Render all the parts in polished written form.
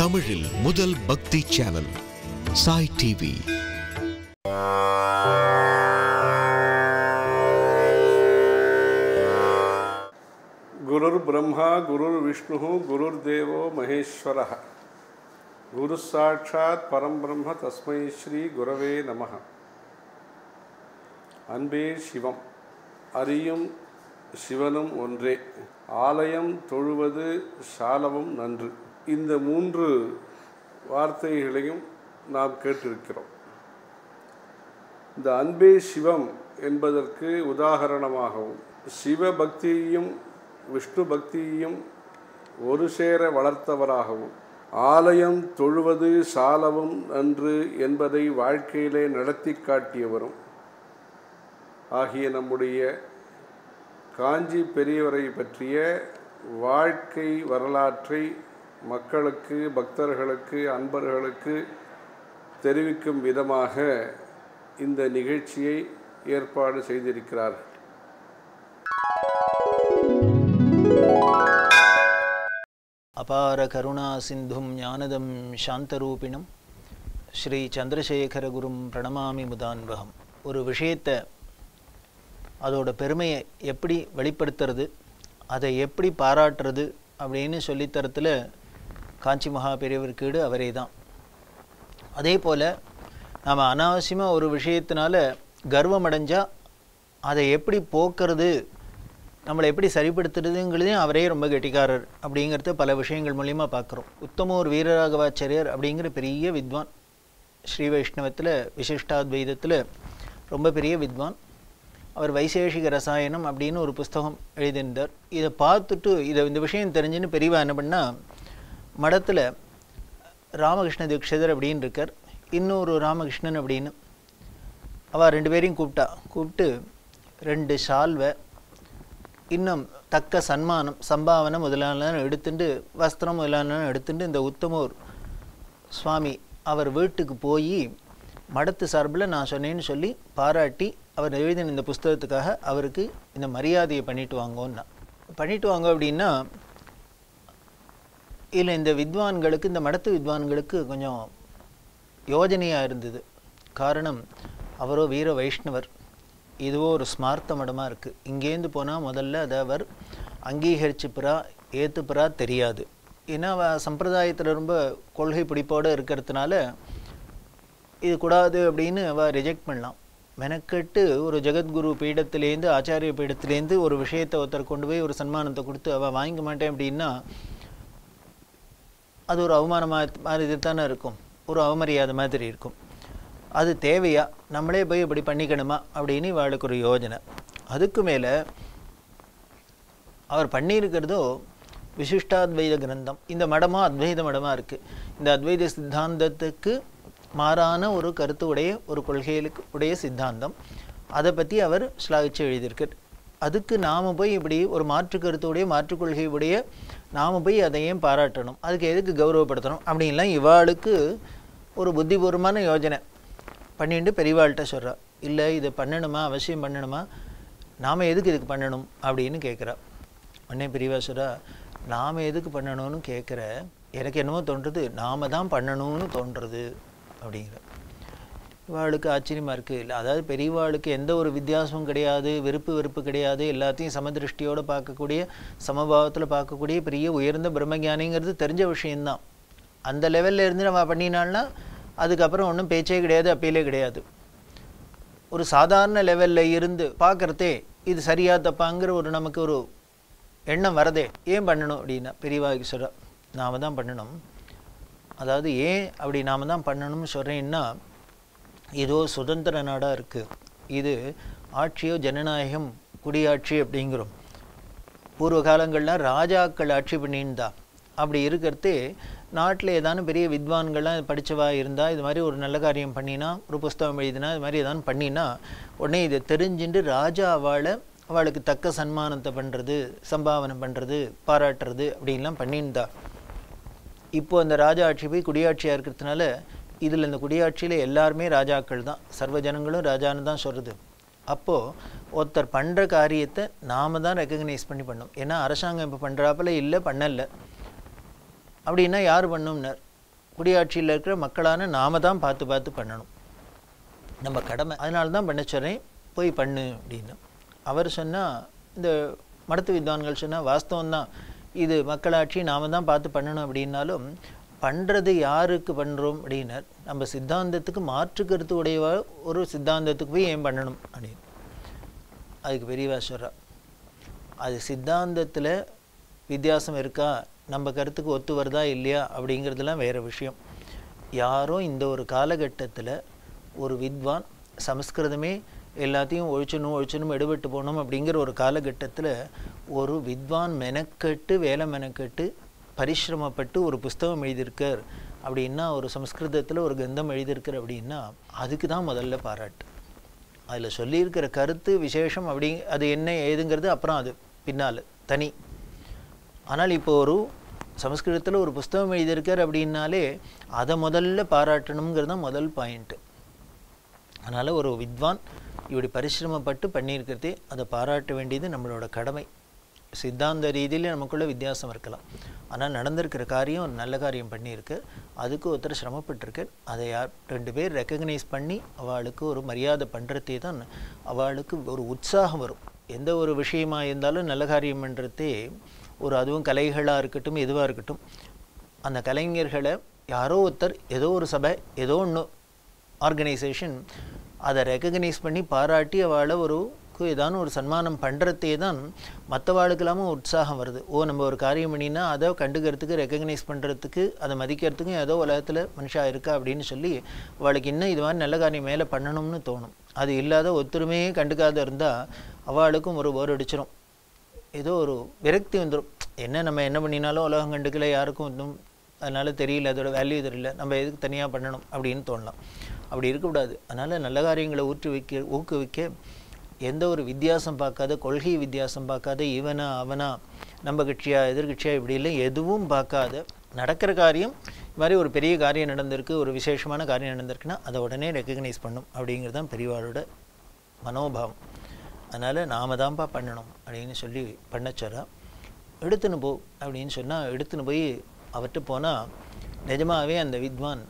தமிழில் முதல் பக்தி சேனல் சாய் டிவி. குருர் பிரம்மா குருர் விஷ்ணு குருர் தேவோ மகேஸ்வரः குரு சாட்சாத் பரம்பிரம்ம தஸ்மை ஸ்ரீ குரவே நமः. அன்பே சிவம், அறியும் சிவனும் ஒன்றே, ஆலயம் தொழுவது சாலவும் நன்று. இந்த 3 வார்த்தைகளையும் நாம் கேட்டிருக்கிறோம். இந்த அன்பே சிவம் என்பதற்கு உதாரணமாகவும் சிவபக்தியையும் விஷ்ணு பக்தியையும் ஒரு சேர வளர்த்தவராகவும் ஆலயம் தொழுவது சாலவும் நன்று என்பதை வாழ்க்கையிலே நடத்தி காட்டியவரும் ஆகிய நம்முடைய காஞ்சி பெரியவரை பற்றிய வாழ்க்கை வரலாற்றை மக்களுக்கு, பக்தர்களுக்கு, அன்பர்களுக்கு தெரிவிக்கும் விதமாக இந்த நிகழ்ச்சியை ஏற்பாடு செய்திருக்கிறார்கள். அபார கருணா சிந்தும் ஞானதம் சாந்தரூபிணம் ஸ்ரீ சந்திரசேகர குரும் பிரணமாமி முதான்வகம். ஒரு விஷயத்தை, அதோட பெருமையை எப்படி வெளிப்படுத்துறது, அதை எப்படி பாராட்டுறது அப்படின்னு சொல்லித்தரத்தில் காஞ்சி மகா பெரியவர் கீடு அவரே தான். அதே போல் நாம் அனாவசியமாக ஒரு விஷயத்தினால கர்வம் அடைஞ்சால் அதை எப்படி போக்குறது, நம்மளை எப்படி சரிப்படுத்துறதுங்கிறதையும் அவரே ரொம்ப கெட்டிக்காரர் அப்படிங்கிறத பல விஷயங்கள் மூலிமா பார்க்குறோம். உத்தமோர் வீரராகவாச்சாரியர் அப்படிங்கிற பெரிய வித்வான், ஸ்ரீ வைஷ்ணவத்தில் விசிஷ்டாத்வைதத்தில் ரொம்ப பெரிய வித்வான். அவர் வைசேஷிக ரசாயனம் அப்படின்னு ஒரு புஸ்தகம் எழுதியிருந்தார். இதை பார்த்துட்டு இந்த விஷயம் தெரிஞ்சுன்னு பெரியவா என்ன பண்ணால், மடத்தில் ராமகிருஷ்ண தீட்சிதர் அப்படின்னு இருக்கார், இன்னொரு ராமகிருஷ்ணன் அப்படின்னு. அவள் 2 பேரையும் கூப்பிட்டு 2 சால்வை, இன்னும் தக்க சன்மானம், சம்பாவனை முதலான எடுத்துட்டு, வஸ்திரம் முதலான எடுத்துட்டு இந்த உத்தமோர் சுவாமி அவர் வீட்டுக்கு போய் மடத்து சார்பில் நான் சொன்னேன்னு சொல்லி பாராட்டி அவர் எழுதின இந்த புஸ்தகத்துக்காக அவருக்கு இந்த மரியாதையை பண்ணிட்டு வாங்கோன்னா. பண்ணிட்டு வாங்க அப்படின்னா, இல்லை இந்த வித்வான்களுக்கு, இந்த மடத்து வித்வான்களுக்கு கொஞ்சம் யோஜனையாக இருந்தது. காரணம், அவரோ வீர வைஷ்ணவர், இதுவோ ஒரு ஸ்மார்த்த மடமாக இருக்குது. இங்கேருந்து போனால் முதல்ல அதை அவர் அங்கீகரிச்சுப்புறா ஏற்றுப்புறா தெரியாது. ஏன்னா சம்பிரதாயத்தில் ரொம்ப கொள்கை பிடிப்போடு இருக்கிறதுனால இது கூடாது அப்படின்னு அவள் ரிஜெக்ட் பண்ணலாம். மெனக்கெட்டு ஒரு ஜெகத்குரு பீடத்துலேருந்து, ஆச்சாரிய பீடத்துலேருந்து ஒரு விஷயத்தை ஒருத்தர் கொண்டு போய் ஒரு சன்மானத்தை கொடுத்து அவள் வாங்கிக்க மாட்டேன் அப்படின்னா அது ஒரு அவமானமாக மாதிரி தானே இருக்கும், ஒரு அவமரியாதை மாதிரி இருக்கும். அது தேவையா, நம்மளே போய் இப்படி பண்ணிக்கணுமா அப்படின்னு இவாளுக்கு ஒரு யோஜனை. அதுக்கு மேலே அவர் பண்ணியிருக்கிறதோ விசிஷ்டாத்வைத கிரந்தம். இந்த மடமாக அத்வைத மடமாக இருக்குது. இந்த அத்வைத சித்தாந்தத்துக்கு மாறான ஒரு கருத்து உடைய, ஒரு கொள்கைகளுக்கு உடைய சித்தாந்தம், அதை பற்றி அவர் ஸ்லாகிச்சு எழுதியிருக்கார். அதுக்கு நாம் போய் இப்படி ஒரு மாற்று கருத்துடைய, மாற்று கொள்கையுடைய நாம் போய் அதையும் பாராட்டணும், அதுக்கு எதுக்கு கௌரவப்படுத்தணும் அப்படின்லாம் இவாளுக்கு ஒரு புத்திபூர்வமான யோஜனை பண்ணிட்டு பெரியவாள்கிட்ட சொல்கிறா. இல்லை இதை பண்ணணுமா, அவசியம் பண்ணணுமா, நாம் எதுக்கு இதுக்கு பண்ணணும் அப்படின்னு கேட்குறா. உடனே பெரியவா சொல்கிறா, நாம் எதுக்கு பண்ணணும்னு கேட்குற, எனக்கு என்னமோ தோன்றுறது நாம் தான் பண்ணணும்னு தோன்றுறது அப்படிங்கிற. இவாளுக்கு ஆச்சரியமாக இருக்குது. இல்லை அதாவது பெரியவாளுக்கு எந்த ஒரு வித்தியாசமும் கிடையாது, வெறுப்பு கிடையாது, எல்லாத்தையும் சமதிருஷ்டியோடு பார்க்கக்கூடிய, சமபாவத்தில் பார்க்கக்கூடிய பெரிய உயர்ந்த பிரம்மஞானிங்கிறது தெரிஞ்ச விஷயந்தான். அந்த லெவலில் இருந்து நம்ம பண்ணினால்னா அதுக்கப்புறம் ஒன்றும் பேச்சே கிடையாது, அப்பீலே கிடையாது. ஒரு சாதாரண லெவலில் இருந்து பார்க்குறதே இது சரியா தப்பாங்கிற ஒரு நமக்கு ஒரு எண்ணம் வரதே. ஏன் பண்ணணும் அப்படின்னா பெரியவாக்கு சொல்கிறா, நாம் தான் பண்ணணும். அதாவது ஏன் அப்படி நாம் தான் பண்ணணும்னு சொல்கிறேன்னா, ஏதோ சுதந்திர நாடாக இருக்குது, இது ஆட்சியோ ஜனநாயகம் குடியாட்சி அப்படிங்கிறோம். பூர்வ காலங்கள்லாம் ராஜாக்கள் ஆட்சி பண்ணியிருந்தா. அப்படி இருக்கிறதே நாட்டில் ஏதானு பெரிய வித்வான்கள்லாம் படித்தவா இருந்தால், இது மாதிரி ஒரு நல்ல காரியம் பண்ணினா, ஒரு புஸ்தகம் எழுதினா, இது மாதிரி ஏதானு பண்ணினா உடனே இதை தெரிஞ்சுட்டு ராஜா அவளுக்கு தக்க சன்மானத்தை பண்ணுறது, சம்பாவனை பண்ணுறது, பாராட்டுறது அப்படின்லாம் பண்ணியிருந்தா. இப்போது அந்த ராஜா ஆட்சி போய் குடியாட்சியாக இருக்கிறதுனால இதில் இந்த குடியாட்சியில் எல்லாருமே ராஜாக்கள் தான், சர்வ ஜனங்களும் ராஜான்னு தான் சொல்கிறது. அப்போது ஒருத்தர் பண்ணுற காரியத்தை நாம் தான் ரெக்கக்னைஸ் பண்ணி பண்ணோம். ஏன்னா அரசாங்கம் இப்போ பண்ணுறாப்பில் இல்லை, பண்ணலை அப்படின்னா யார் பண்ணோம்னார், குடியாட்சியில் இருக்கிற மக்களான நாம தான் பார்த்து பார்த்து பண்ணணும், நம்ம கடமை. அதனால தான் பண்ண சொல்கிறேன், போய் பண்ணு அப்படின்னு. அவர் சொன்னால், இந்த மடத்து வித்வான்கள் சொன்னால் வாஸ்தவம்தான், இது மக்களாட்சி நாம தான் பார்த்து பண்ணணும் அப்படின்னாலும் பண்ணுறது யாருக்கு பண்ணுறோம் அப்படின்னார், நம்ம சித்தாந்தத்துக்கு மாற்று கருத்து உடைய ஒரு சித்தாந்தத்துக்கு போய் ஏன் பண்ணணும் அப்படின்னு. அதுக்கு பெரியவா சொல்கிறா, அது சித்தாந்தத்தில் வித்தியாசம் இருக்கா, நம்ம கருத்துக்கு ஒத்து வருதா இல்லையா அப்படிங்கிறதுலாம் வேறு விஷயம். யாரோ இந்த ஒரு காலகட்டத்தில் ஒரு வித்வான் சமஸ்கிருதமே எல்லாத்தையும் ஒழிச்சணும் எடுபட்டு போகணும் அப்படிங்கிற ஒரு காலகட்டத்தில் ஒரு வித்வான் மெனக்கெட்டு வேலை மெனக்கெட்டு பரிசிரமப்பட்டு ஒரு புஸ்தகம் எழுதியிருக்கார் அப்படின்னா, ஒரு சமஸ்கிருதத்தில் ஒரு கந்தம் எழுதியிருக்கார் அப்படின்னா, அதுக்கு தான் முதல்ல பாராட்டு. அதில் சொல்லியிருக்கிற கருத்து விசேஷம் அப்படி அது என்ன ஏதுங்கிறது அப்புறம் அது பின்னால் தனி. ஆனால் இப்போ ஒரு சமஸ்கிருதத்தில் ஒரு புஸ்தகம் எழுதியிருக்கார் அப்படின்னாலே அதை முதல்ல பாராட்டணுங்கிறது தான் முதல் பாயிண்ட்டு. அதனால் ஒரு வித்வான் இப்படி பரிசிரமப்பட்டு பண்ணியிருக்கிறதே அதை பாராட்ட வேண்டியது நம்மளோட கடமை. சித்தாந்த ரீதியில் நமக்குள்ள வித்தியாசம் இருக்கலாம், ஆனால் நடந்திருக்கிற காரியம் ஒரு நல்ல காரியம் பண்ணியிருக்கு, அதுக்கு ஒருத்தர் சிரமப்பட்டிருக்கு. அதை யார் 2 பேர் ரெக்கக்னைஸ் பண்ணி அவளுக்கு ஒரு மரியாதை பண்ணுறதே தான் அவளுக்கு ஒரு உற்சாகம் வரும். எந்த ஒரு விஷயமாக இருந்தாலும் நல்ல காரியம் பண்ணுறதே ஒரு, அதுவும் கலைகளாக இருக்கட்டும் எதுவாக இருக்கட்டும், அந்த கலைஞர்களை யாரோ ஒருத்தர் ஏதோ ஒரு சபை ஏதோ ஒன்று ஆர்கனைசேஷன் அதை ரெக்கக்னைஸ் பண்ணி பாராட்டி அவளை ஒரு ஏதான ஒரு சன்மானம் பண்ணுறதே தான் மற்றவாளுக்கெல்லாமும் உற்சாகம் வருது. நம்ம ஒரு காரியம் பண்ணினா அதை கண்டுக்கிறதுக்கு ரெக்கக்னைஸ் பண்ணுறதுக்கு அதை மதிக்கிறதுக்கும் ஏதோ உலகத்தில் மனுஷா இருக்கா அப்படின்னு சொல்லி அவளுக்கு இன்னும் இது மாதிரி நல்ல காரியம் மேலே பண்ணணும்னு தோணும். அது இல்லாத ஒத்துருமையே கண்டுக்காத இருந்தால் அவளுக்கும் ஒரு போர் அடிச்சிடும், ஏதோ ஒரு விரக்தி வந்துடும். நம்ம என்ன பண்ணினாலும் உலகம் கண்டுக்கல, யாருக்கும் இன்னும் அதனால் தெரியல, அதோட வேல்யூ தெரியல, நம்ம எதுக்கு தனியாக பண்ணணும் அப்படின்னு தோணலாம். அப்படி இருக்கக்கூடாது. அதனால் நல்ல காரியங்களை ஊக்குவிக்க எந்த ஒரு வித்தியாசம் பார்க்காத, கொள்கை வித்தியாசம் பார்க்காத, இவனா அவனா நம்ம கட்சியா எதிர்கட்சியா இப்படி இல்லை எதுவும் பார்க்காத நடக்கிற காரியம், இது மாதிரி ஒரு பெரிய காரியம் நடந்திருக்கு, ஒரு விசேஷமான காரியம் நடந்திருக்குன்னா அதை உடனே ரெக்கக்னைஸ் பண்ணும் அப்படிங்கிறது தான் பெரியவாளோட மனோபாவம். அதனால் நாம தான்ப்பா பண்ணணும் அப்படின்னு சொல்லி பண்ணச்சரா. எடுத்துன்னு போ அப்படின்னு சொன்னால் எடுத்துன்னு போய் அவர்கிட்ட போனால் நிஜமாகவே அந்த வித்வான்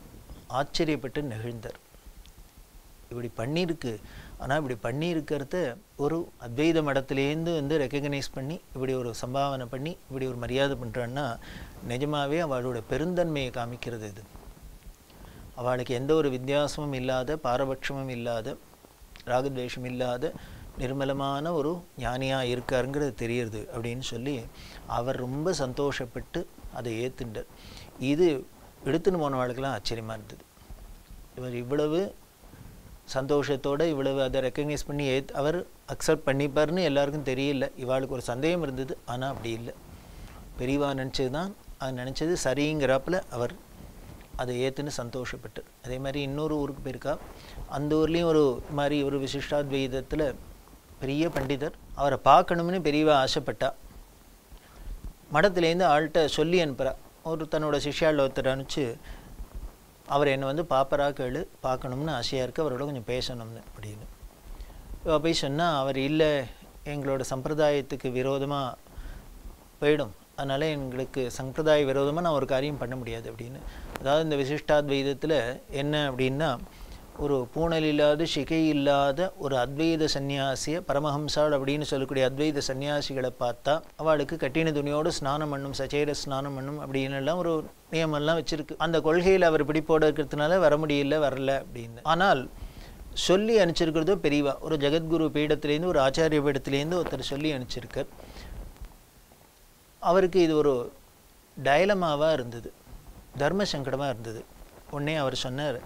ஆச்சரியப்பட்டு நெகிழ்ந்தார். இப்படி பண்ணியிருக்கு, ஆனால் இப்படி பண்ணியிருக்கிறத ஒரு அத்வைத மடத்துலேருந்து ரெக்கக்னைஸ் பண்ணி இப்படி ஒரு சம்பாவனை பண்ணி இப்படி ஒரு மரியாதை பண்ணுறான்னா நிஜமாகவே அவளோட பெருந்தன்மையை காமிக்கிறது. இது அவளுக்கு எந்த ஒரு வித்தியாசமும் இல்லாத, பாரபட்சமும் இல்லாத, ராகத்வேஷம் இல்லாத நிர்மலமான ஒரு ஞானியாக இருக்காருங்கிறது தெரியுது அப்படின்னு சொல்லி அவர் ரொம்ப சந்தோஷப்பட்டு அதை ஏற்றுண்டார். இது எடுத்துன்னு போனவாளுக்கெல்லாம் ஆச்சரியமாக இருந்தது. இவர் இவ்வளவு சந்தோஷத்தோடு இவ்வளவு அதை ரெக்கக்னைஸ் பண்ணி அவர் அக்செப்ட் பண்ணிப்பார்னு எல்லாருக்கும் தெரியல. இவாளுக்கு ஒரு சந்தேகம் இருந்தது, ஆனால் அப்படி இல்லை. பெரியவா நினச்சது தான், அது நினச்சது சரிங்கிறாப்புல அவர் அதை ஏற்றுன்னு சந்தோஷப்பட்டார். அதே மாதிரி இன்னொரு ஊருக்கு போயிருக்கா. அந்த ஊர்லேயும் ஒரு மாதிரி ஒரு விசிஷ்டாத்வைதத்தில் பெரிய பண்டிதர், அவரை பார்க்கணும்னு பெரியவா ஆசைப்பட்டா. மடத்துலேருந்து ஆள்கிட்ட சொல்லி அனுப்புகிறா, ஒரு தன்னோட சிஷ்யாவில் ஒருத்தர் அனுப்பிச்சு, அவர் என்னை பாப்பரா கேளு, பார்க்கணும்னு ஆசையாக இருக்குது, அவரோட கொஞ்சம் பேசணும்னு அப்படின்னு. போய் சொன்னால் அவர் இல்லை, எங்களோட சம்பிரதாயத்துக்கு விரோதமாக போயிடும், அதனால் எங்களுக்கு சம்பிரதாய விரோதமாக நான் ஒரு காரியம் பண்ண முடியாது அப்படின்னு. அதாவது இந்த விசிஷ்டாத்வைதத்தில் என்ன அப்படின்னா, ஒரு பூணல் இல்லாத சிகை இல்லாத ஒரு அத்வைத சன்னியாசியை பரமஹம்சாள் அப்படின்னு சொல்லக்கூடிய அத்வைத சன்னியாசிகளை பார்த்தா அவளுக்கு கட்டின துணியோடு ஸ்நானம் பண்ணும், சச்சேர ஸ்நானம் பண்ணும் அப்படின்னு எல்லாம் ஒரு நியமெல்லாம் வச்சுருக்கு. அந்த கொள்கையில் அவர் பிடிப்போடு இருக்கிறதுனால வர முடியல, வரல அப்படின்னு. ஆனால் சொல்லி அனுப்பிச்சிருக்கிறதோ பெரியவா, ஒரு ஜெகத்குரு பீடத்துலேருந்து ஒரு ஆச்சாரிய பீடத்துலேருந்து ஒருத்தர் சொல்லி அனுப்பிச்சிருக்கார். அவருக்கு இது ஒரு டயலமாவாக இருந்தது, தர்ம சங்கடமாக இருந்தது. உடனே அவர் சொன்னார்,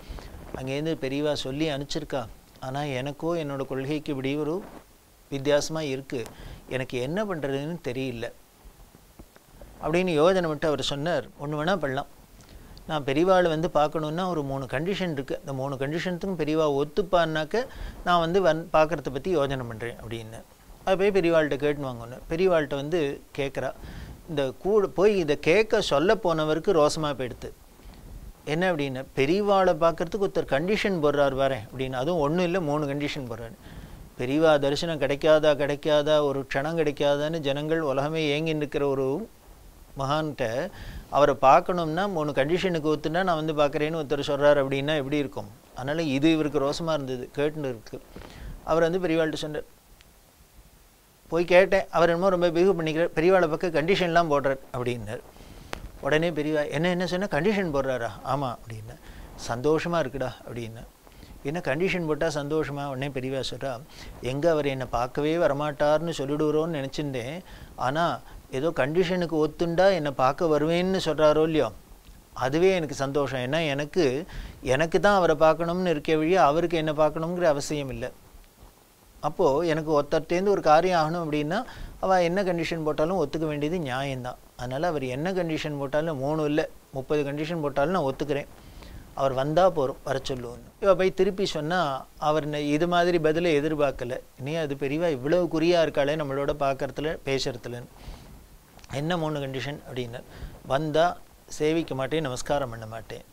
அங்கேருந்து பெரியவா சொல்லி அனுப்பிச்சிருக்கா, ஆனால் எனக்கோ என்னோடய கொள்கைக்கு இப்படி ஒரு வித்தியாசமாக இருக்குது, எனக்கு என்ன பண்ணுறதுன்னு தெரியல அப்படின்னு யோஜனை விட்டு அவர் சொன்னார், ஒன்று வேணால் பண்ணலாம், நான் பெரியவாளை பார்க்கணுன்னா ஒரு 3 கண்டிஷன் இருக்குது, அந்த 3 கண்டிஷனுக்கும் பெரியவா ஒத்துப்பான்னாக்க நான் பார்க்குறத பற்றி யோஜனை பண்ணுறேன் அப்படின்னு. அது போய் பெரியவாள்கிட்ட கேட்டுன்னு வாங்கன்னு. பெரியவாள்கிட்ட கேட்குறா. இந்த போய் இதை கேட்க சொல்ல போனவருக்கு ரோசமாக போயிடுது. என்ன அப்படின்னா, பெரியவாளை பார்க்குறதுக்கு ஒருத்தர் கண்டிஷன் போடுறார் வரேன் அப்படின்னு. அதுவும் ஒன்றும் இல்லை, 3 கண்டிஷன் போடுறாரு. பெரியவா தரிசனம் கிடைக்காதா ஒரு க்ஷணம் கிடைக்காதான்னு ஜனங்கள் உலகமே ஏங்கின்னு இருக்கிற ஒரு மகான்கிட்ட அவரை பார்க்கணும்னா 3 கண்டிஷனுக்கு ஒத்துனா நான் வந்து பார்க்குறேன்னு ஒருத்தர் சொல்கிறார் அப்படின்னா எப்படி இருக்கும்? அதனால் இது இவருக்கு ரோசமாக இருந்தது, கேட்டுன்னு இருக்குது. அவர் வந்து பெரியவாள்கிட்ட சொன்னார். போய் கேட்டேன், அவர் என்னமோ ரொம்ப பிஹேவ் பண்ணிக்கிறார், பெரியவாளை பக்கம் கண்டிஷன்லாம் போடுறார் அப்படின்னார். உடனே பெரியவா என்ன சொன்னால் கண்டிஷன் போடுறாரா? ஆமாம் அப்படின்னா. சந்தோஷமாக இருக்குடா அப்படின்னா. என்ன கண்டிஷன் போட்டால் சந்தோஷமா? உடனே பெரியவா சொல்கிறா, எங்கே அவர் என்னை பார்க்கவே வரமாட்டார்னு சொல்லிவிடுவோன்னு நினச்சிருந்தேன், ஆனால் ஏதோ கண்டிஷனுக்கு ஒத்துண்டா என்னை பார்க்க வருவேன்னு சொல்கிறாரோ இல்லையோ, அதுவே எனக்கு சந்தோஷம். ஏன்னா எனக்கு தான் அவரை பார்க்கணும்னு இருக்க வழியா அவருக்கு என்ன பார்க்கணுங்கிற அவசியம் இல்லை. அப்போது எனக்கு ஒருத்தர்ட்டேருந்து ஒரு காரியம் ஆகணும் அப்படின்னா அவள் என்ன கண்டிஷன் போட்டாலும் ஒத்துக்க வேண்டியது நியாயம்தான். அதனால் அவர் என்ன கண்டிஷன் போட்டாலும் 3 இல்லை 30 கண்டிஷன் போட்டாலும் நான் ஒத்துக்கிறேன், அவர் வந்தால் போகிறோம், வர சொல்லுவோன்னு. இவள் போய் திருப்பி சொன்னால் அவர் இது மாதிரி பதிலை எதிர்பார்க்கலை. நீ அது பெரியவா இவ்வளவு குறியாக இருக்காளே நம்மளோட பார்க்கறதுல பேசுறதுலன்னு. என்ன 3 கண்டிஷன் அப்படின்னா, வந்தால் சேவிக்க மாட்டேன், நமஸ்காரம் பண்ண மாட்டேன்.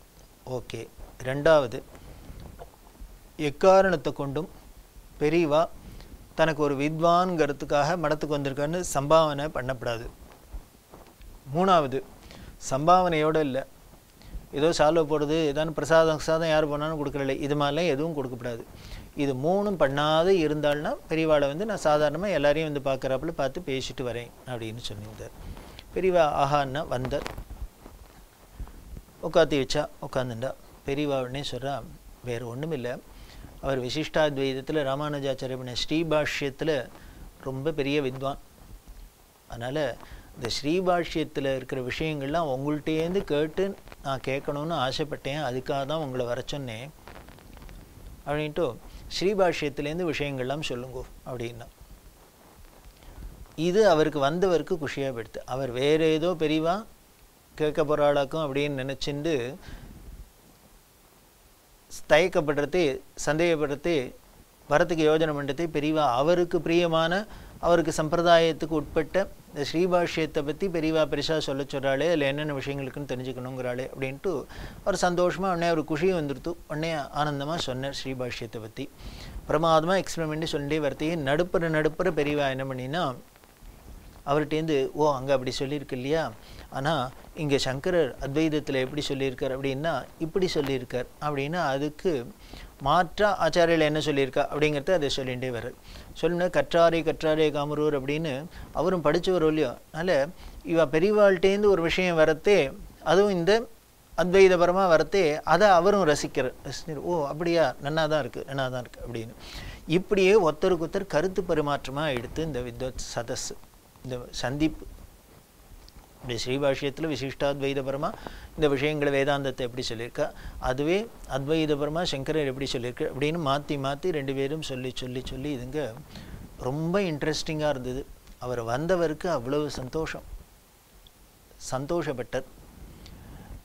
ஓகே. 2வது, எக்காரணத்தை கொண்டும் பெரியவா தனக்கு ஒரு வித்வான்கிறதுக்காக மடத்துக்கு வந்திருக்கான்னு சம்பாவனை பண்ணப்படாது. 3வது, சம்பாவனையோடு இல்லை, ஏதோ சால்வை போடுறது, ஏதாவது பிரசாதம் யார் போனாலும் கொடுக்குறதில்லை, இது மாதிரிலாம் எதுவும் கொடுக்கப்படாது. இது 3ம் பண்ணாத இருந்தால்னா பெரியவாளை வந்து நான் சாதாரணமாக எல்லாரையும் வந்து பார்க்குறாப்புல பார்த்து பேசிட்டு வரேன் அப்படின்னு சொல்லியிருந்தார். பெரியவா ஆஹான்னா வந்தார், உட்காத்தி வச்சா உட்காந்துண்டா. பெரியவா உடனே சொல்கிறா, வேறு ஒன்றும் இல்லை, அவர் விசிஷ்டாத்வைதத்தில் ராமானுஜாச்சாரிய பண்ண ஸ்ரீபாஷ்யத்தில் ரொம்ப பெரிய வித்வான். அதனால் இந்த ஸ்ரீபாஷ்யத்தில் இருக்கிற விஷயங்கள்லாம் உங்கள்கிட்டேருந்து கேட்டு நான் கேட்கணுன்னு ஆசைப்பட்டேன், அதுக்காக தான் உங்களை வர சொன்னேன் அப்படின்ட்டு ஸ்ரீபாஷ்யத்துலேருந்து விஷயங்கள்லாம் சொல்லுங்கோ அப்படின்னா. இது அவருக்கு வந்தவருக்கு குஷியாக போயிடுது. அவர் வேறு ஏதோ பெரியவா கேட்க போகிறாளாக்கும் அப்படின்னு நினச்சிண்டு தயக்கப்படுறதே சந்தேகப்படுறதே வரத்துக்கு யோஜனை பண்ணுறதே பெரியவா அவருக்கு பிரியமான அவருக்கு சம்பிரதாயத்துக்கு உட்பட்ட இந்த ஸ்ரீபாஷ்யத்தை பற்றி பெரியவா பெருசாக சொல்ல சொல்கிறாளே, அதில் என்னென்ன விஷயங்களுக்குன்னு தெரிஞ்சுக்கணுங்கிறாளே அப்படின்ட்டு அவர் சந்தோஷமாக உடனே அவர் குஷியும் வந்துடுத்து. உடனே ஆனந்தமாக சொன்னார் ஸ்ரீபாஷ்யத்தை பற்றி பிரமாதமாக எக்ஸ்பிரிமெண்ட்டு சொல்லிட்டே வரத்தையே நடுப்புற பெரியவா என்ன பண்ணினா அவர்கிட்டேருந்து, ஓ அங்கே அப்படி சொல்லியிருக்கு இல்லையா, ஆனால் இங்கே சங்கரர் அத்வைதத்தில் எப்படி சொல்லியிருக்கார் அப்படின்னா இப்படி சொல்லியிருக்கார் அப்படின்னா அதுக்கு மாற்றா ஆச்சாரியில் என்ன சொல்லியிருக்கா அப்படிங்கிறத அதை சொல்லிகிட்டே வர்றார். சொல்லுனா கற்றாரே காமரூர் அப்படின்னு அவரும் படித்தவர் இல்லையோ. அதனால் இவ பெரியவாள்கிட்டேருந்து ஒரு விஷயம் வரத்தே, அதுவும் இந்த அத்வைதபரமாக வரத்தே அதை அவரும் ரசிக்கிறார். ஓ அப்படியா, நன்னா தான் இருக்குது அப்படின்னு. இப்படியே ஒருத்தருக்கு ஒருத்தர் கருத்து பரிமாற்றமாக எடுத்து இந்த வித்வத் சதஸ் இந்த சந்திப்பு இப்படி ஸ்ரீபாஷ்யத்தில் விசிஷ்டாத்வைதபரமாக இந்த விஷயங்களை வேதாந்தத்தை எப்படி சொல்லியிருக்கா, அதுவே அத்வைதபரமாக சங்கரர் எப்படி சொல்லியிருக்க அப்படின்னு மாற்றி 2 பேரும் சொல்லி இதுங்க ரொம்ப இன்ட்ரெஸ்டிங்காக இருந்தது. அவர் வந்தவருக்கு அவ்வளவு சந்தோஷப்பட்டார்.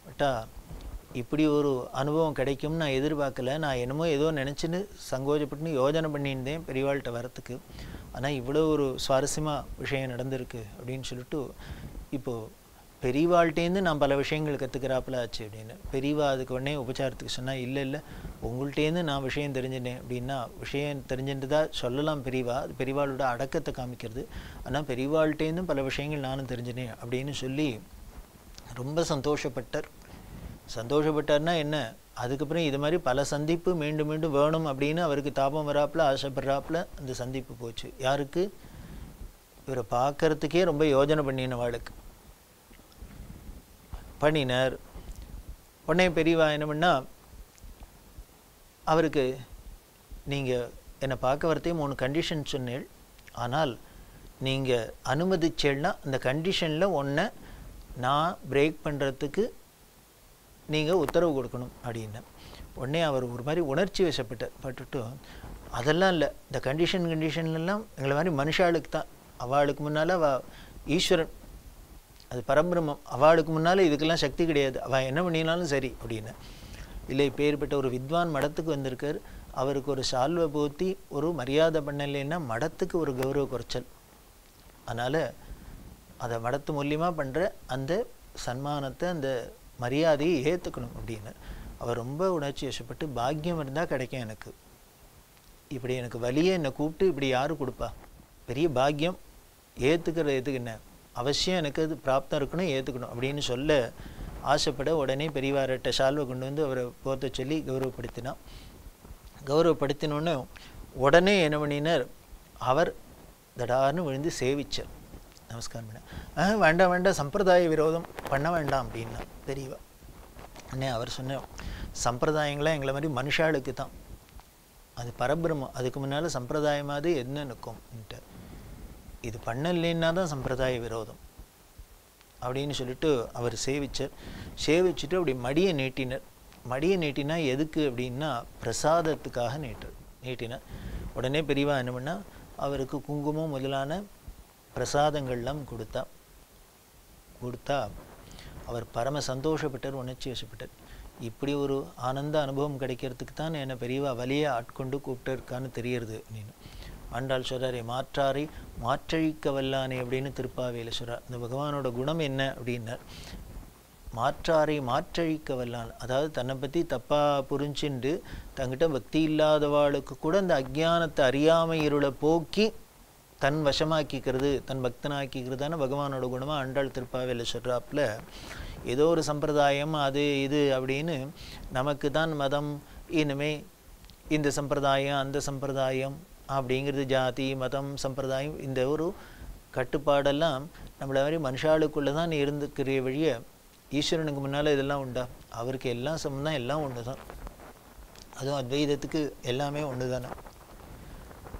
பட்டா இப்படி ஒரு அனுபவம் கிடைக்கும்னு நான் எதிர்பார்க்கல. நான் என்னமோ ஏதோ நினச்சின்னு சங்கோஜப்பட்டுன்னு யோஜனை பண்ணியிருந்தேன் பெரியவாள்கிட்ட வரத்துக்கு. ஆனால் இவ்வளோ ஒரு சுவாரஸ்யமாக விஷயம் நடந்திருக்கு அப்படின்னு சொல்லிட்டு இப்போது பெரியவாள்கிட்டேருந்து நான் பல விஷயங்கள் கற்றுக்கிறாப்புல ஆச்சு அப்படின்னு. பெரியவா அதுக்கு உடனே உபச்சாரத்துக்கு சொன்னால், இல்லை உங்கள்கிட்டேருந்து நான் விஷயம் தெரிஞ்சினேன் அப்படின்னா விஷயம் தெரிஞ்சுட்டு சொல்லலாம் பெரியவா, அது பெரியவாளோட அடக்கத்தை காமிக்கிறது. ஆனால் பெரியவாள்கிட்டேருந்தும் பல விஷயங்கள் நானும் தெரிஞ்சினேன் அப்படின்னு சொல்லி ரொம்ப சந்தோஷப்பட்டார்னா என்ன, அதுக்கப்புறம் இது மாதிரி பல சந்திப்பு மீண்டும் வேணும் அப்படின்னு அவருக்கு தாபம் வராப்புல ஆசைப்படுறாப்புல அந்த சந்திப்பு போச்சு. யாருக்கு? இவரை பார்க்கறதுக்கே ரொம்ப யோஜனை பண்ணினவாளுக்கு பண்ணினார். உடனே பெரியவா என்ன பண்ணா, அவருக்கு நீங்கள் என்னை பார்க்க வரத்தே 3 கண்டிஷன் சொன்னேள், ஆனால் நீங்கள் அனுமதிச்சேன்னா அந்த கண்டிஷனில் ஒன்றை நான் பிரேக் பண்ணுறதுக்கு நீங்கள் உத்தரவு கொடுக்கணும் அப்படின்னு. உடனே அவர் ஒரு மாதிரி உணர்ச்சி வசப்பட்டுட்டு, அதெல்லாம் இல்லை, இந்த கண்டிஷன்லாம் எங்களை மாதிரி மனுஷாளுக்கு தான், அவளுக்கு முன்னால் அவள் ஈஸ்வரன், அது பரபிரம்மம், அவளுக்கு முன்னால் இதுக்கெல்லாம் சக்தி கிடையாது, அவள் என்ன பண்ணினாலும் சரி அப்படின்னு. இல்லை, இப்பேற்பட்ட ஒரு வித்வான் மடத்துக்கு வந்திருக்கார், அவருக்கு ஒரு சால்வை போத்தி ஒரு மரியாதை பண்ணலைன்னா மடத்துக்கு ஒரு கௌரவ குறைச்சல். அதனால் அதை மடத்து மூலியமாக பண்ணுற அந்த சன்மானத்தை அந்த மரியாதையை ஏற்றுக்கணும் அப்படின்னு. அவர் ரொம்ப உணர்ச்சி வசப்பட்டு, பாக்கியம் இருந்தால் கிடைக்கும் எனக்கு, இப்படி எனக்கு வலியே என்னை கூப்பிட்டு இப்படி யாரும் கொடுப்பா, பெரிய பாக்கியம், ஏற்றுக்கிற எதுக்கு என்ன அவசியம் எனக்கு அது பிராப்தம் இருக்கணும், ஏற்றுக்கணும் அப்படின்னு சொல்ல ஆசைப்பட உடனே பெரியவார்கிட்ட ஷால்வை கொண்டு வந்து அவரை போத்த சொல்லி கௌரவப்படுத்தினான். கௌரவப்படுத்தினோன்னு உடனே என்ன பண்ணினார், அவர் தடார்னு விழுந்து சேவிச்சார், நமஸ்காரம் பண்ண. வேண்டாம் வேண்டாம், சம்பிரதாய விரோதம் பண்ண வேண்டாம் அப்படின்னா பெரியவா. அண்ணே அவர் சொன்ன சம்பிரதாயங்களாம் எங்களை மாதிரி மனுஷாளுக்கு தான், அது பரபிரம்மம், அதுக்கு முன்னால் சம்பிரதாயமாவது என்ன நிற்கும்ன்ட்டு, இது பண்ணலைன்னா தான் சம்பிரதாய விரோதம் அப்படின்னு சொல்லிட்டு அவர் சேவிச்சார். சேவிச்சுட்டு அப்படி மடியை நீட்டினர். மடியை நீட்டினா எதுக்கு அப்படின்னா பிரசாதத்துக்காக நீட்டினார். உடனே பெரியவா என்ன பண்ணா, அவருக்கு குங்குமம் முதலான பிரசாதங்கள்லாம் கொடுத்தா அவர் பரம சந்தோஷப்பட்டார், உணர்ச்சி வசப்பட்டார். இப்படி ஒரு ஆனந்த அனுபவம் கிடைக்கிறதுக்கு தான் என்னை பெரியவா வலியை ஆட்கொண்டு கூப்பிட்டிருக்கான்னு தெரியறது அப்படின்னு ஆண்டாள் சொல்கிறாரே, மாற்றாரை மாற்றழிக்க வல்லானே அப்படின்னு திருப்பாவையில் சொல்கிறார். அந்த பகவானோட குணம் என்ன அப்படின்னார், மாற்றாரை மாற்றழிக்க வல்லான். அதாவது தன்னை பற்றி தப்பாக புரிஞ்சுண்டு தங்கிட்ட பக்தி இல்லாதவாளுக்கு கூட அந்த அஜ்ஞானத்தை அறியாமை இருளை போக்கி தன் வசமாக்கிக்கிறது, தன் பக்தனாக்கிக்கிறது தானே பகவானோட குணமாக ஆண்டாள் திருப்பாவையில் சொல்கிறாப்புல. ஏதோ ஒரு சம்பிரதாயம் அது இது அப்படின்னு நமக்கு தான் மதம், இனிமே இந்த சம்பிரதாயம் அந்த சம்பிரதாயம் அப்படிங்கிறது, ஜாதி மதம் சம்பிரதாயம், இந்த ஒரு கட்டுப்பாடெல்லாம் நம்மளை மாதிரி மனுஷாளுக்குள்ளே தான் இருந்துக்கிற வழிய ஈஸ்வரனுக்கு முன்னால் இதெல்லாம் உண்டா? அவருக்கு எல்லாம் சம்பந்தம், எல்லாம் ஒன்று தான். அதுவும் அத்வைதத்துக்கு எல்லாமே ஒன்று தானே.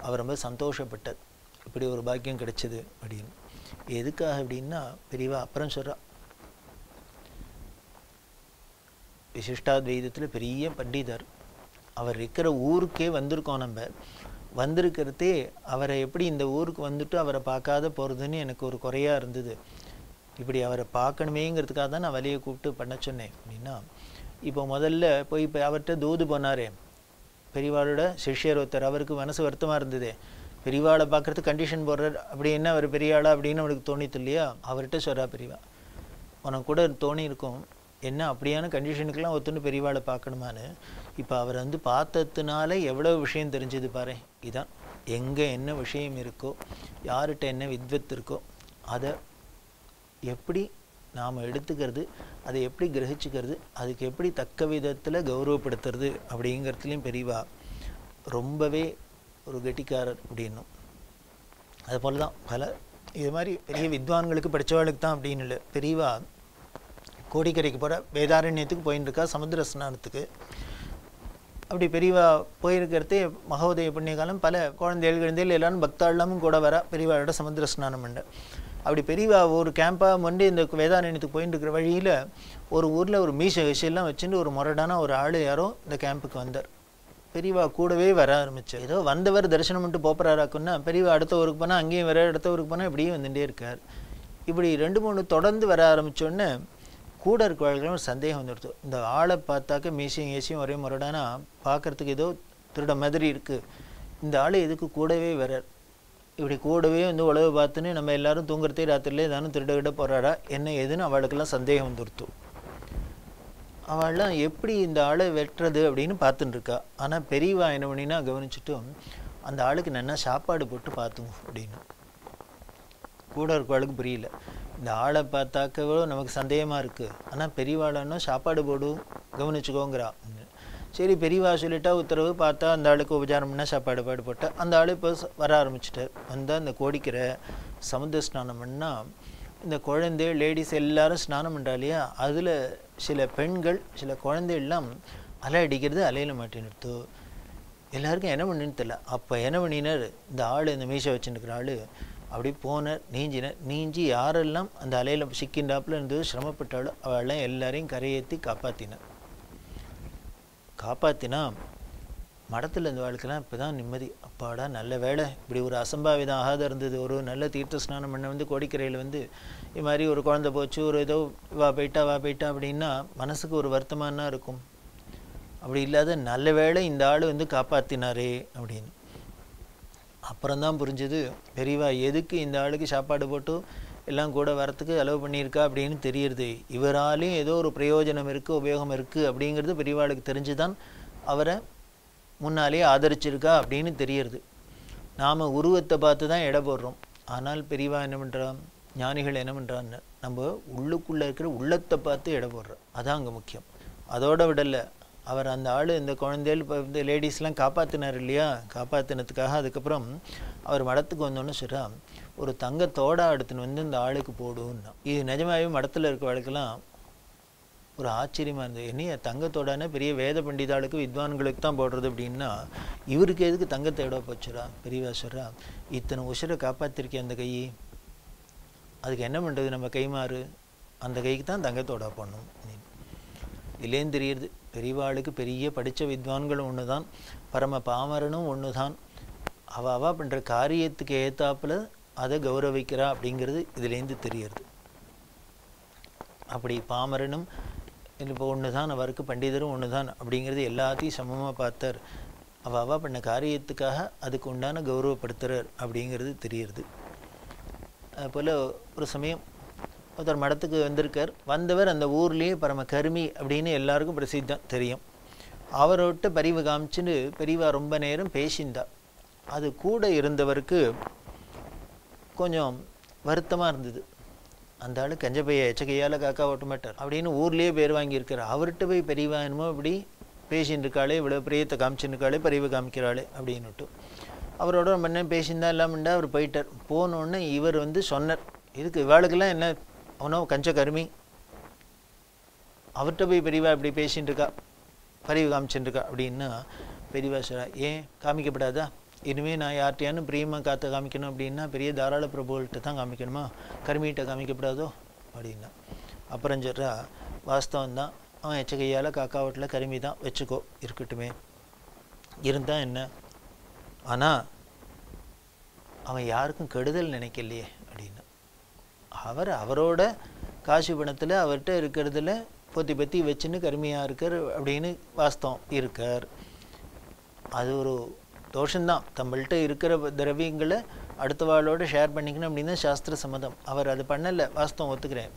அவர் ரொம்ப சந்தோஷப்பட்டார், இப்படி ஒரு பாக்கியம் கிடைச்சது அப்படின்னு. எதுக்காக அப்படின்னா பெரியவா அப்புறம் சொல்கிறா, விசிஷ்டாத்வைதத்தில் பெரிய பண்டிதர், அவர் இருக்கிற ஊருக்கே வந்திருக்கோம். நம்ம வந்திருக்கிறதே அவரை எப்படி இந்த ஊருக்கு வந்துட்டு அவரை பார்க்காத போகிறதுன்னு எனக்கு ஒரு குறையாக இருந்தது. இப்படி அவரை பார்க்கணுமேங்கிறதுக்காக தான் நான் வலியை கூப்பிட்டு பண்ண சொன்னேன் அப்படின்னா, இப்போ முதல்ல போய் இப்போ அவர்கிட்ட தூது போனாரே பெரியவாளோட சிஷ்யர் ஒருத்தர், அவருக்கு மனசு வருத்தமாக இருந்தது, பெரியவாளை பார்க்குறதுக்கு கண்டிஷன் போடுறார் அப்படி என்ன அவர் பெரியாளா அப்படின்னு அவனுக்கு தோணித்து இல்லையா. அவர்கிட்ட சொல்கிறா பெரியவா, உனக்கு கூட தோணி இருக்கும் என்ன அப்படியான கண்டிஷனுக்கெல்லாம் ஒத்துன்னு பெரியவாளை பார்க்கணுமான்னு. இப்போ அவர் வந்து பார்த்ததுனால எவ்வளோ விஷயம் தெரிஞ்சது பாரு. இதான் எங்கே என்ன விஷயம் இருக்கோ, யார்கிட்ட என்ன வித்வத் இருக்கோ, அதை எப்படி நாம் எடுத்துக்கிறது, அதை எப்படி கிரகிச்சுக்கிறது, அதுக்கு எப்படி தக்க விதத்தில் கௌரவப்படுத்துறது அப்படிங்கிறதுலையும் பெரியவா ரொம்பவே ஒரு கெட்டிக்காரர் அப்படின்னும். அதுபோல் தான் பல இது மாதிரி பெரிய வித்வான்களுக்கு படித்தவாளுக்கு தான் அப்படின்னு இல்லை. பெரியவா கோடிக்கரைக்கு போகிற வேதாரண்யத்துக்கு போயின்னு இருக்கா, சமுத்திர ஸ்நானத்துக்கு. அப்படி பெரியவா போயிருக்கிறதே மகோதய புண்ணிய காலம், பல குழந்தைகள் எல்லாரும் பக்தாளமும் கூட வர பெரியவாளோட சமுத்திர ஸ்நானம் பண்ண. அப்படி பெரியவா ஒரு கேம்பாக வந்து இந்த வேதாரண்யத்துக்கு போயின்னு இருக்கிற வழியில் ஒரு ஊரில் ஒரு மீச விஷயெல்லாம் வச்சுட்டு ஒரு முரடான ஒரு ஆள் யாரோ இந்த கேம்புக்கு வந்தார். பெரியவா கூடவே வர ஆரம்பிச்சு. ஏதோ வந்தவர் தரிசனம் பண்ணிட்டு போகிறாராக்குன்னா பெரியவா அடுத்த ஊருக்கு போனால் அங்கேயும் வர, அடுத்த ஊருக்கு போனால் இப்படியே வந்துட்டே இருக்கார். இப்படி 2-3 தொடர்ந்து வர ஆரம்பித்தோடனே கூட இருக்கிறவர்களும் ஒரு சந்தேகம் வந்துடுது. இந்த ஆளை பார்த்தாக்க மீசையும் ஏசியும் ஒரே முரடானா பார்க்குறதுக்கு ஏதோ திருட மாதிரி இருக்குது, இந்த ஆள் எதுக்கு கூடவே வரார், இப்படி கூடவே வந்து உழவு பார்த்துன்னு நம்ம எல்லாரும் தூங்குறதே ராத்திரிலே ஏதானும் திருட போகிறாரா என்ன ஏதுன்னு அவளுக்கெல்லாம் சந்தேகம் வந்துடுத்து. அவள்லாம் எப்படி இந்த ஆளை வெட்டுறது அப்படின்னு பார்த்துட்டு இருக்கா. ஆனால் பெரியவா என்ன பண்ணினா கவனிச்சுட்டும் அந்த ஆளுக்கு நல்லா சாப்பாடு போட்டு பார்த்துங்க அப்படின்னு. கூட இருக்கிறவளுக்கு புரியல, இந்த ஆளை பார்த்தாக்கவோ நமக்கு சந்தேகமாக இருக்குது, ஆனால் பெரியவாளன்னா சாப்பாடு போடும் கவனிச்சுக்கோங்கிறா. சரி பெரியவா சொல்லிட்டா உத்தரவு, பார்த்தா அந்த ஆளுக்கு உபச்சாரம் பண்ணால் சாப்பாடு போட்டால் அந்த ஆள் இப்போ வர ஆரம்பிச்சிட்டார். வந்தால் இந்த கோடிக்கிற சமுத்திர ஸ்நானம் பண்ணால் இந்த குழந்தை லேடிஸ் எல்லாரும் ஸ்நானம் பண்ணுறா இல்லையா, அதில் சில பெண்கள் சில குழந்தைகள்லாம் அலை அடிக்கிறது, அலையில் மாட்டினிடுத்து. எல்லாருக்கும் என்ன பண்ணுன்னு தெரியல. அப்போ என்ன பண்ணினார் இந்த ஆள், இந்த மீசை வச்சுருக்கிற ஆள் அப்படி போனார், நீஞ்சி யாரெல்லாம் அந்த அலையில் சிக்கின்றாப்புல இருந்தது சிரமப்பட்டாலும் அவெல்லாம் எல்லாரையும் கரையேற்றி காப்பாற்றினா மடத்தில் இந்த வாழ்க்கைலாம் இப்போ தான் நிம்மதி. அப்பாடா நல்ல வேலை, இப்படி ஒரு அசம்பாவிதம் ஆகாத இருந்தது. ஒரு நல்ல தீர்த்த ஸ்நானம் பண்ண வந்து கோடிக்கரையில் வந்து இது மாதிரி ஒரு குழந்தை போச்சு, ஒரு ஏதோ வா போயிட்டா அப்படின்னா மனசுக்கு ஒரு வருத்தமானா இருக்கும். அப்படி இல்லாத நல்ல வேலை இந்த ஆள் வந்து காப்பாற்றினாரே அப்படின்னு. அப்புறம்தான் புரிஞ்சது பெரியவா எதுக்கு இந்த ஆளுக்கு சாப்பாடு போட்டு எல்லாம் கூட வரத்துக்கு அலோவ் பண்ணியிருக்கா அப்படின்னு தெரியுது. இவராலையும் ஏதோ ஒரு பிரயோஜனம் இருக்குது, உபயோகம் இருக்குது அப்படிங்கிறது பெரியவாளுக்கு தெரிஞ்சு தான் அவரை முன்னாலே ஆதரிச்சிருக்கா அப்படின்னு தெரியுது. நாம் உருவத்தை பார்த்து தான் எடை போடுறோம். ஆனால் பெரியவா என்ன பண்ணுறோம், ஞானிகள் என்ன பண்ணுறான்னு, நம்ம உள்ளுக்குள்ளே இருக்கிற உள்ளத்தை பார்த்து எடை போடுறோம். அதான் அங்கே முக்கியம். அதோட விடலை, அவர் அந்த ஆள் இந்த குழந்தைகள் இப்போ இந்த லேடிஸ்லாம் காப்பாற்றினார் இல்லையா, காப்பாற்றினதுக்காக அதுக்கப்புறம் அவர் மடத்துக்கு வந்தோன்னு சொல்கிறா, ஒரு தங்கத்தோடா எடுத்துன்னு வந்து இந்த ஆளுக்கு போடுன்னா. இது நிஜமாகவே மடத்தில் இருக்க வாழ்க்கெல்லாம் ஒரு ஆச்சரியமாக இருந்தது. என்னைய தங்கத்தோடான பெரிய வேத பண்டிதாளுக்கு வித்வான்களுக்கு தான் போடுறது அப்படின்னா, இவருக்கு எதுக்கு தங்கத்தை இட போச்சுரா? பெரியவா சொல்கிறா, இத்தனை உசுரை காப்பாற்றிருக்கேன் அந்த கை, அதுக்கு என்ன பண்ணுறது நம்ம கைமாறு, அந்த கைக்கு தான் தங்கத்தோடா போடணும். இல்லேன்னு தெரியுது, பெரியவாளுக்கு பெரிய படித்த வித்வான்களும் ஒன்று தான், பரம பாமரனும் ஒன்று தான். அவள் பண்ணுற காரியத்துக்கு ஏற்றாப்புல அதை கௌரவிக்கிறா அப்படிங்கிறது இதுலேருந்து தெரியுது. அப்படி பாமரனும் இப்போ ஒன்று தான், அவருக்கு பண்டிதரும் ஒன்று தான் அப்படிங்கிறது எல்லாத்தையும் சமமாக பார்த்தார். அவள் பண்ண காரியத்துக்காக அதுக்கு உண்டான கௌரவப்படுத்துகிறார் அப்படிங்கிறது தெரியுது. அதுபோல் ஒரு சமயம் ஒருத்தர் மடத்துக்கு வந்திருக்கார். வந்தவர் அந்த ஊர்லேயே பரம கருமி அப்படின்னு எல்லாருக்கும் பிரசித்தம் தெரியும். அவரோட்ட பரிவு காமிச்சுன்னு பெரியவா ரொம்ப நேரம் பேசிந்தா. அது கூட இருந்தவருக்கு கொஞ்சம் வருத்தமாக இருந்தது. அந்த ஆள் கஞ்ச பைய எச்சக்கையால் காக்கா ஓட்ட மாட்டார் அப்படின்னு ஊர்லேயே பேர் வாங்கியிருக்கார். அவர்கிட்ட போய் பெரியவா என்னமோ இப்படி பேசின்னு இருக்காளே, இவ்வளோ பிரியத்தை காமிச்சுன்னு இருக்காளே, பரிவு காமிக்கிறாளே அப்படின்னுட்டு அவரோட ரொம்ப நேரம் பேசியிருந்தா எல்லாம்ண்டா அவர் போயிட்டார். போனோடனே இவர் சொன்னார், இதுக்கு இவாளுக்கெல்லாம் என்ன, அவனோ கஞ்ச கருமி, அவர்கிட்ட போய் பெரியவா இப்படி பேசின்னு இருக்கா, பரிவு காமிச்சுட்டு இருக்கா அப்படின்னா பெரியவா சொல்றா, ஏன் காமிக்கப்படாதா? இனிமேல் நான் யார்கிட்டையானு பிரியமாக காற்று காமிக்கணும் அப்படின்னா பெரிய தாராள பிரபுகள்கிட்ட தான் காமிக்கணுமா, கருமிகிட்ட காமிக்கப்படாதோ அப்படின்னா. அப்புறம் சொல்கிறா, வாஸ்தவம் தான், அவன் எச்சகையால் காக்கா வீட்டில் கருமி தான், வச்சுக்கோ, இருக்கட்டுமே, இருந்தால் என்ன, ஆனால் அவன் யாருக்கும் கெடுதல் நினைக்கலையே அப்படின்னா. அவரோட காசு பணத்தில் அவர்கிட்ட இருக்கிறதுல பொத்தி பற்றி வச்சுன்னு கருமையாக இருக்கார் அப்படின்னு வாஸ்தவம் இருக்கார். அது ஒரு தோஷந்தான். நம்மள்கிட்ட இருக்கிற திரவியங்களை அடுத்தவாளோட ஷேர் பண்ணிக்கணும் அப்படின்னு சாஸ்திர சம்மதம். அவர் அது பண்ணலை, வாஸ்தவம் ஒத்துக்கிறேன்.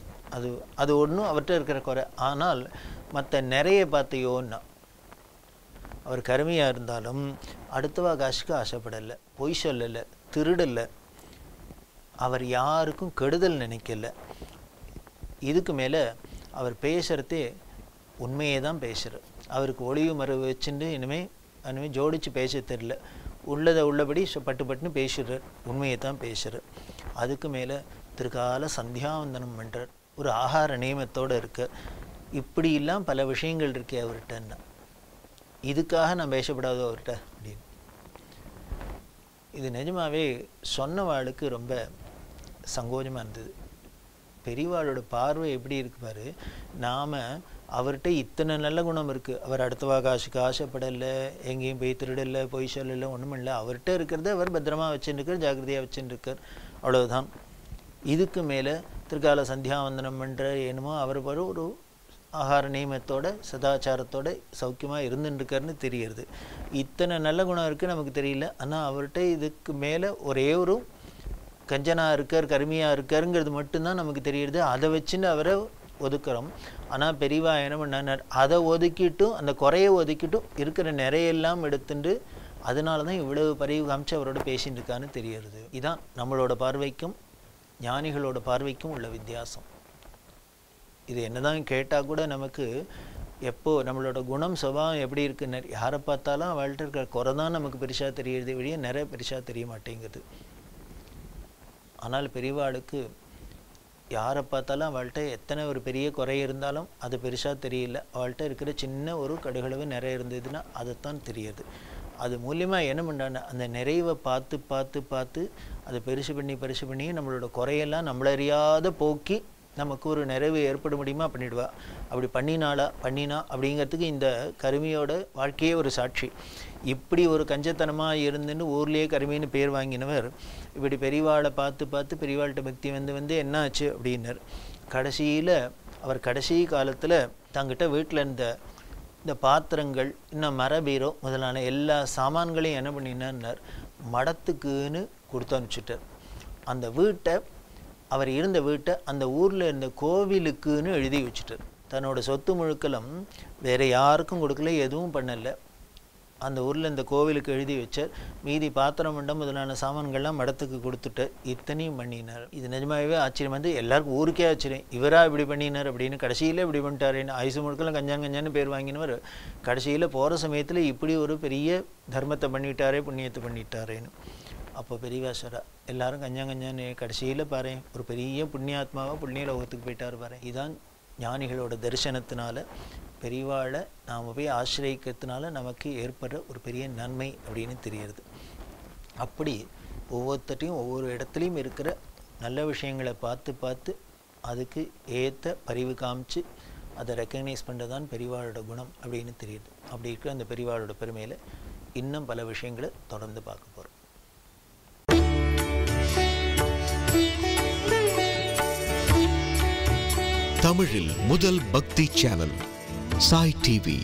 அது ஒன்றும் அவர்கிட்ட இருக்கிற குறை. ஆனால் மற்ற நிறைய பார்த்தையோன்னா, அவர் கருமையாக இருந்தாலும் அடுத்தவா காசுக்கு ஆசைப்படலை, பொய் சொல்லலை, திருடலை, அவர் யாருக்கும் கெடுதல் நினைக்கல. இதுக்கு மேலே அவர் பேசுகிறதே உண்மையே தான் பேசுகிறார். அவருக்கு ஒளிவு மறைவு வச்சுட்டு இனிமேல் ஜோடித்து பேச தெரில, உள்ளதை உள்ளபடி பட்டுன்னு பேசுகிறார், உண்மையை தான் பேசுகிறார். அதுக்கு மேலே திருக்கால சந்தியாவந்தனம் பண்ணுறார், ஒரு ஆகார நியமத்தோடு இருக்க. இப்படியெல்லாம் பல விஷயங்கள் இருக்கே அவர்கிட்டன்னா, இதுக்காக நான் பேசப்படாதோ அவர்கிட்ட அப்படின்னு. இது நிஜமாவே சொன்னவாளுக்கு ரொம்ப சங்கோஜமாக இருந்தது. பெரியவாளோட பார்வை எப்படி இருக்கு பாரு. நாம் அவர்கிட்ட இத்தனை நல்ல குணம் இருக்குது, அவர் அடுத்தவா காசுக்கு ஆசைப்படலை, எங்கேயும் போய் திருடலை, பொய் சொல்லலை, ஒன்றும் இல்லை. அவர்கிட்ட இருக்கிறத அவர் பத்திரமா வச்சுருக்கார், ஜாக்கிரதையாக வச்சுருக்கார், அவ்வளவுதான். இதுக்கு மேலே திருக்கால சந்தியாவந்தனம் பண்ணுற என்னமோ அவர் ஒரு ஆகார நியமத்தோட சதாச்சாரத்தோட சௌக்கியமாக இருந்துட்டுருக்காருன்னு தெரியுது. இத்தனை நல்ல குணம் இருக்குது நமக்கு தெரியல. ஆனால் அவர்கிட்ட இதுக்கு மேலே ஒரே ஒரு கஞ்சனாக இருக்கார், கருமையாக இருக்காருங்கிறது மட்டும்தான் நமக்கு தெரியுது. அதை வச்சுன்னு அவரை ஒதுக்குறோம். ஆனால் பெரியவா என்ன பண்ணார், அதை ஒதுக்கிட்டும் அந்த குறையை ஒதுக்கிட்டும் இருக்கிற நிறையெல்லாம் எடுத்துட்டு அதனால தான் இவ்வளவு பரிவு காமிச்சு அவரோட பேசிட்டு இருக்கான்னு தெரியுது. இதுதான் நம்மளோட பார்வைக்கும் ஞானிகளோட பார்வைக்கும் உள்ள வித்தியாசம். இது என்னதான் கேட்டால் கூட நமக்கு எப்போ நம்மளோட குணம் சுபாவம் எப்படி இருக்குன்னு, யாரை பார்த்தாலும் அவள்கிட்ட இருக்கிற குறை தான் நமக்கு பெருசாக தெரியுது, வெளியே நிறைய பெருசாக தெரிய மாட்டேங்குது. ஆனால் பெரியவாளுக்கு யாரை பார்த்தாலும் அவள்கிட்ட எத்தனை ஒரு பெரிய குறை இருந்தாலும் அது பெருசாக தெரியல. அவள்கிட்ட இருக்கிற சின்ன ஒரு கடுகளவு நிறைய இருந்ததுன்னா அதைத்தான் தெரியுது. அது மூலியமாக என்ன பண்ணுறாங்க, அந்த நிறைவை பார்த்து பார்த்து பார்த்து அதை பெருசு பண்ணி நம்மளோட குறையெல்லாம் நம்மளறியாத போக்கி நமக்கு ஒரு நிறைவு ஏற்பட முடியுமா பண்ணிடுவா. அப்படி பண்ணினா அப்படிங்கிறதுக்கு இந்த கருமியோட வாழ்க்கையே ஒரு சாட்சி. இப்படி ஒரு கஞ்சத்தனமாக இருந்துன்னு ஊர்லேயே கருமின்னு பேர் வாங்கினவர் இப்படி பெரியவாளை பார்த்து பெரியவாள்கிட்ட பக்தி வந்து என்ன ஆச்சு அப்படின்னார். கடைசியில் அவர் கடைசி காலத்தில் தங்கிட்ட வீட்டில் இந்த பாத்திரங்கள், இன்னும் மர பீரோ முதலான எல்லா சாமான்களையும் என்ன பண்ணினார், மடத்துக்குன்னு கொடுத்து அனுப்பிச்சிட்டார். அந்த வீட்டை, அவர் இருந்த வீட்டை அந்த ஊரில் இருந்த கோவிலுக்குன்னு எழுதி வச்சுட்டார். தன்னோட சொத்து முழுக்களும் வேறு யாருக்கும் கொடுக்கல, எதுவும் பண்ணலை. அந்த ஊரில் இந்த கோவிலுக்கு எழுதி வச்சார். மீதி பாத்திரம் மண்டம் முதலான சாமான்கள்லாம் மடத்துக்கு கொடுத்துட்டு இத்தனையும் பண்ணினார். இது நிஜமாகவே ஆச்சரியம். வந்து எல்லாருக்கும் ஊருக்கே ஆச்சரியம், இவரா இப்படி பண்ணினார் அப்படின்னு. கடைசியில் இப்படி பண்ணிட்டாருன்னு ஆயுசு முழுக்கெல்லாம் கஞ்சான்னு பேர் வாங்கினவர் கடைசியில் போகிற சமயத்தில் இப்படி ஒரு பெரிய தர்மத்தை பண்ணிட்டாரே, புண்ணியத்தை பண்ணிட்டாரேன்னு. அப்போ பெரியவாசரா எல்லாரும் கஞ்சான்னு கடைசியில் பாரு ஒரு பெரிய புண்ணியாத்மாவாக புண்ணிய லோகத்துக்கு போயிட்டார் பாரு. இதுதான் ஞானிகளோட தரிசனத்தினால பெரியவாளை நாம் போய் ஆசிரியக்கிறதுனால நமக்கு ஏற்படுற ஒரு பெரிய நன்மை அப்படின்னு தெரியுது. அப்படி ஒவ்வொருத்தையும் ஒவ்வொரு இடத்துலையும் இருக்கிற நல்ல விஷயங்களை பார்த்து அதுக்கு ஏற்ற பரிவு காமிச்சு அதை ரெக்கக்னைஸ் பண்ணுறதான் பெரியவாளோட குணம் அப்படின்னு தெரியுது. அப்படி இருக்கிற அந்த பெரியவாளோட பெருமையில் இன்னும் பல விஷயங்களை தொடர்ந்து பார்க்க போகிறோம். தமிழில் முதல் பக்தி சேனல் சாய் டிவி.